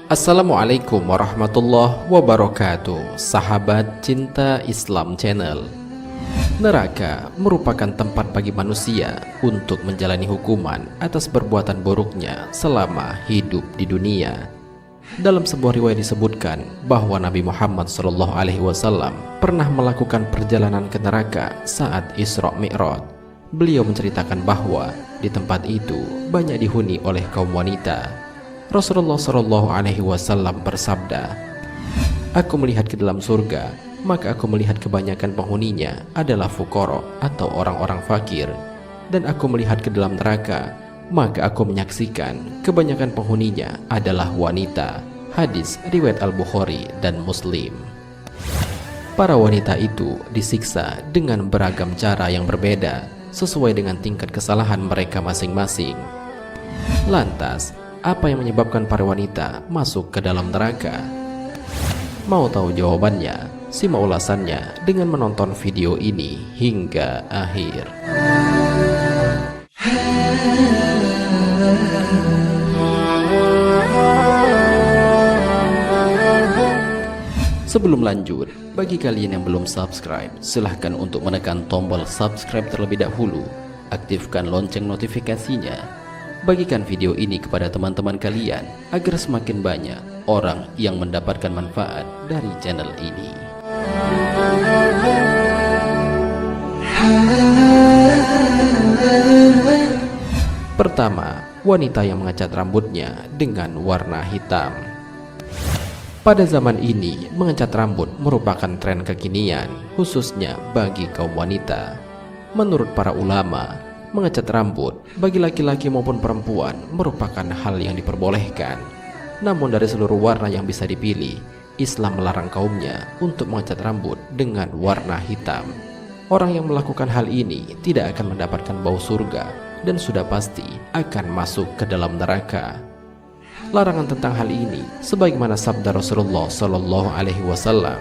Assalamualaikum warahmatullahi wabarakatuh. Sahabat Cinta Islam Channel. Neraka merupakan tempat bagi manusia untuk menjalani hukuman atas perbuatan buruknya selama hidup di dunia. Dalam sebuah riwayat disebutkan bahwa Nabi Muhammad SAW pernah melakukan perjalanan ke neraka saat Isra Mi'raj. Beliau menceritakan bahwa di tempat itu banyak dihuni oleh kaum wanita. Rasulullah SAW bersabda, "Aku melihat ke dalam surga, maka aku melihat kebanyakan penghuninya adalah fuqara atau orang-orang fakir. Dan aku melihat ke dalam neraka, maka aku menyaksikan kebanyakan penghuninya adalah wanita." Hadis riwayat Al-Bukhari dan Muslim. Para wanita itu disiksa dengan beragam cara yang berbeda sesuai dengan tingkat kesalahan mereka masing-masing. Lantas, apa yang menyebabkan para wanita masuk ke dalam neraka? Mau tahu jawabannya? Simak ulasannya dengan menonton video ini hingga akhir. Sebelum lanjut, bagi kalian yang belum subscribe, silahkan untuk menekan tombol subscribe terlebih dahulu. Aktifkan lonceng notifikasinya. Bagikan video ini kepada teman-teman kalian agar semakin banyak orang yang mendapatkan manfaat dari channel ini. Pertama, wanita yang mengecat rambutnya dengan warna hitam. Pada zaman ini, mengecat rambut merupakan tren kekinian, khususnya bagi kaum wanita. Menurut para ulama, mengecat rambut bagi laki-laki maupun perempuan merupakan hal yang diperbolehkan. Namun dari seluruh warna yang bisa dipilih, Islam melarang kaumnya untuk mengecat rambut dengan warna hitam. Orang yang melakukan hal ini tidak akan mendapatkan bau surga dan sudah pasti akan masuk ke dalam neraka. Larangan tentang hal ini sebagaimana sabda Rasulullah SAW,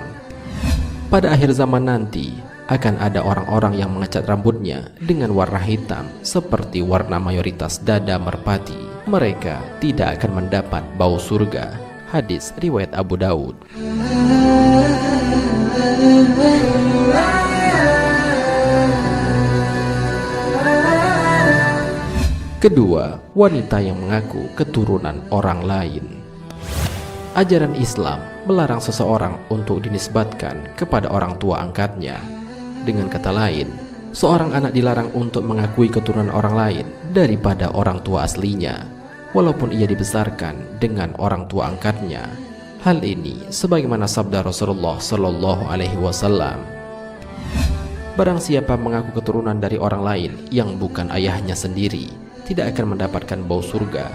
pada akhir zaman nanti akan ada orang-orang yang mengecat rambutnya dengan warna hitam seperti warna mayoritas dada merpati. Mereka tidak akan mendapat bau surga. Hadis riwayat Abu Daud. Kedua, wanita yang mengaku keturunan orang lain. Ajaran Islam melarang seseorang untuk dinisbatkan kepada orang tua angkatnya. Dengan kata lain, seorang anak dilarang untuk mengakui keturunan orang lain daripada orang tua aslinya, walaupun ia dibesarkan dengan orang tua angkatnya. Hal ini sebagaimana sabda Rasulullah SAW, "Barang siapa mengaku keturunan dari orang lain yang bukan ayahnya sendiri, tidak akan mendapatkan bau surga,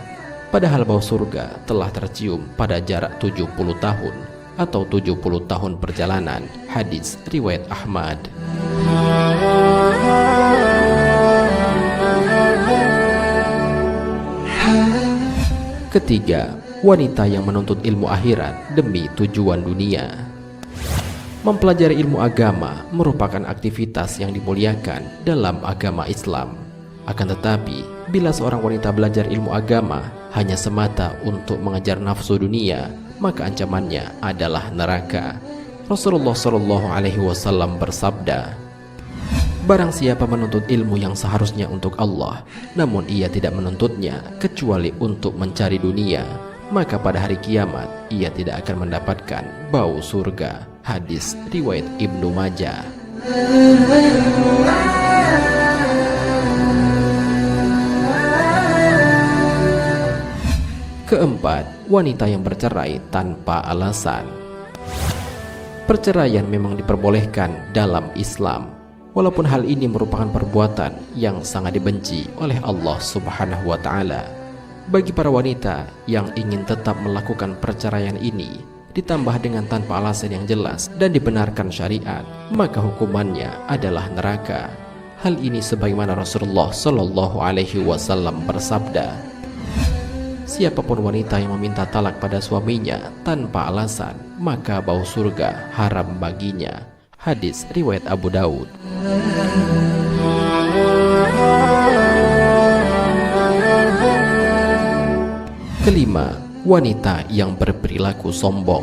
padahal bau surga telah tercium pada jarak 70 tahun atau 70 tahun perjalanan." Hadis riwayat Ahmad. Ketiga, wanita yang menuntut ilmu akhirat demi tujuan dunia. Mempelajari ilmu agama merupakan aktivitas yang dimuliakan dalam agama Islam. Akan tetapi, bila seorang wanita belajar ilmu agama hanya semata untuk mengejar nafsu dunia, maka ancamannya adalah neraka. Rasulullah SAW bersabda, "Barang siapa menuntut ilmu yang seharusnya untuk Allah, namun ia tidak menuntutnya kecuali untuk mencari dunia, maka pada hari kiamat ia tidak akan mendapatkan bau surga." Hadis riwayat Ibnu Majah. Keempat, wanita yang bercerai tanpa alasan. Perceraian memang diperbolehkan dalam Islam, walaupun hal ini merupakan perbuatan yang sangat dibenci oleh Allah Subhanahu wa Ta'ala. Bagi para wanita yang ingin tetap melakukan perceraian ini, ditambah dengan tanpa alasan yang jelas dan dibenarkan syariat, maka hukumannya adalah neraka. Hal ini sebagaimana Rasulullah SAW bersabda, "Siapapun wanita yang meminta talak pada suaminya tanpa alasan, maka bau surga haram baginya." Hadis riwayat Abu Daud. Kelima, wanita yang berperilaku sombong.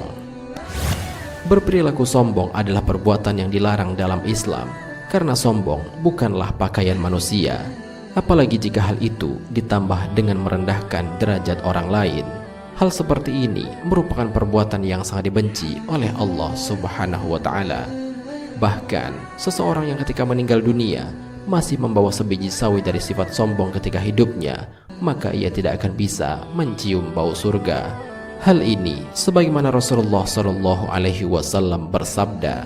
Berperilaku sombong adalah perbuatan yang dilarang dalam Islam, karena sombong bukanlah pakaian manusia, apalagi jika hal itu ditambah dengan merendahkan derajat orang lain. Hal seperti ini merupakan perbuatan yang sangat dibenci oleh Allah Subhanahu wa Ta'ala. Bahkan, seseorang yang ketika meninggal dunia masih membawa sebiji sawi dari sifat sombong ketika hidupnya, maka ia tidak akan bisa mencium bau surga. Hal ini sebagaimana Rasulullah Shallallahu Alaihi Wasallam bersabda,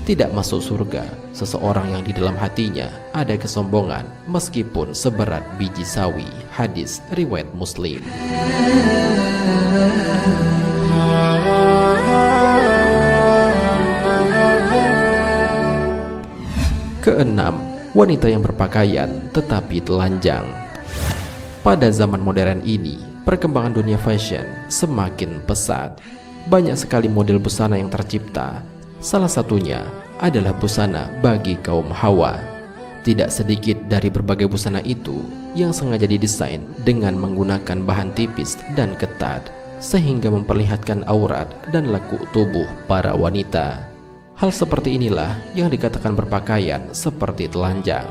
tidak masuk surga seseorang yang di dalam hatinya ada kesombongan meskipun seberat biji sawi. Hadis riwayat Muslim. Keenam, wanita yang berpakaian tetapi telanjang. Pada zaman modern ini, perkembangan dunia fashion semakin pesat. Banyak sekali model busana yang tercipta. Salah satunya adalah busana bagi kaum Hawa. Tidak sedikit dari berbagai busana itu yang sengaja didesain dengan menggunakan bahan tipis dan ketat, sehingga memperlihatkan aurat dan lekuk tubuh para wanita. Hal seperti inilah yang dikatakan berpakaian seperti telanjang.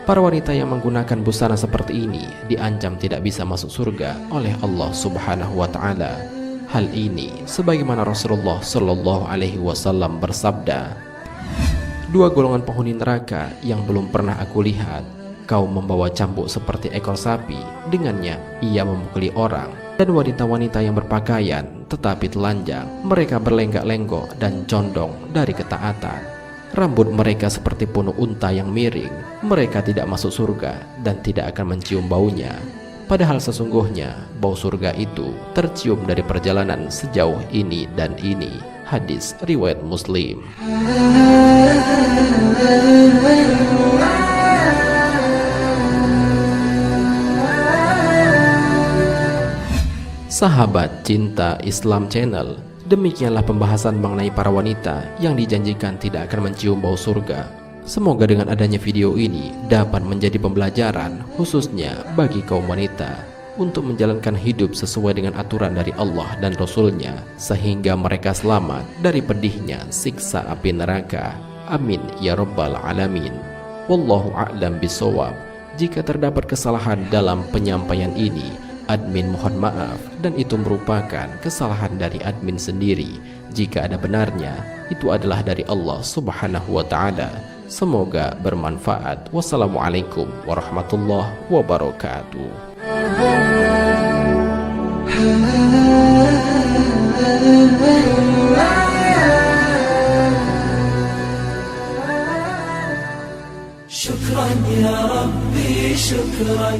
Para wanita yang menggunakan busana seperti ini diancam tidak bisa masuk surga oleh Allah Subhanahu wa Ta'ala. Hal ini sebagaimana Rasulullah Shallallahu Alaihi Wasallam bersabda, dua golongan penghuni neraka yang belum pernah aku lihat, kaum membawa cambuk seperti ekor sapi, dengannya ia memukuli orang, dan wanita-wanita yang berpakaian tetapi telanjang, mereka berlenggak-lenggok dan condong dari ketaatan. Rambut mereka seperti punuk unta yang miring. Mereka tidak masuk surga dan tidak akan mencium baunya. Padahal sesungguhnya bau surga itu tercium dari perjalanan sejauh ini dan ini. Hadis riwayat Muslim. Sahabat Cinta Islam Channel, demikianlah pembahasan mengenai para wanita yang dijanjikan tidak akan mencium bau surga. Semoga dengan adanya video ini dapat menjadi pembelajaran khususnya bagi kaum wanita untuk menjalankan hidup sesuai dengan aturan dari Allah dan Rasul-Nya, sehingga mereka selamat dari pedihnya siksa api neraka. Amin ya rabbal alamin. Wallahu a'lam bishawab. Jika terdapat kesalahan dalam penyampaian ini, admin mohon maaf, dan itu merupakan kesalahan dari admin sendiri. Jika ada benarnya, itu adalah dari Allah Subhanahu wa Ta'ala. Semoga bermanfaat. Wassalamualaikum warahmatullahi wabarakatuh. شكرا يا ربي شكرا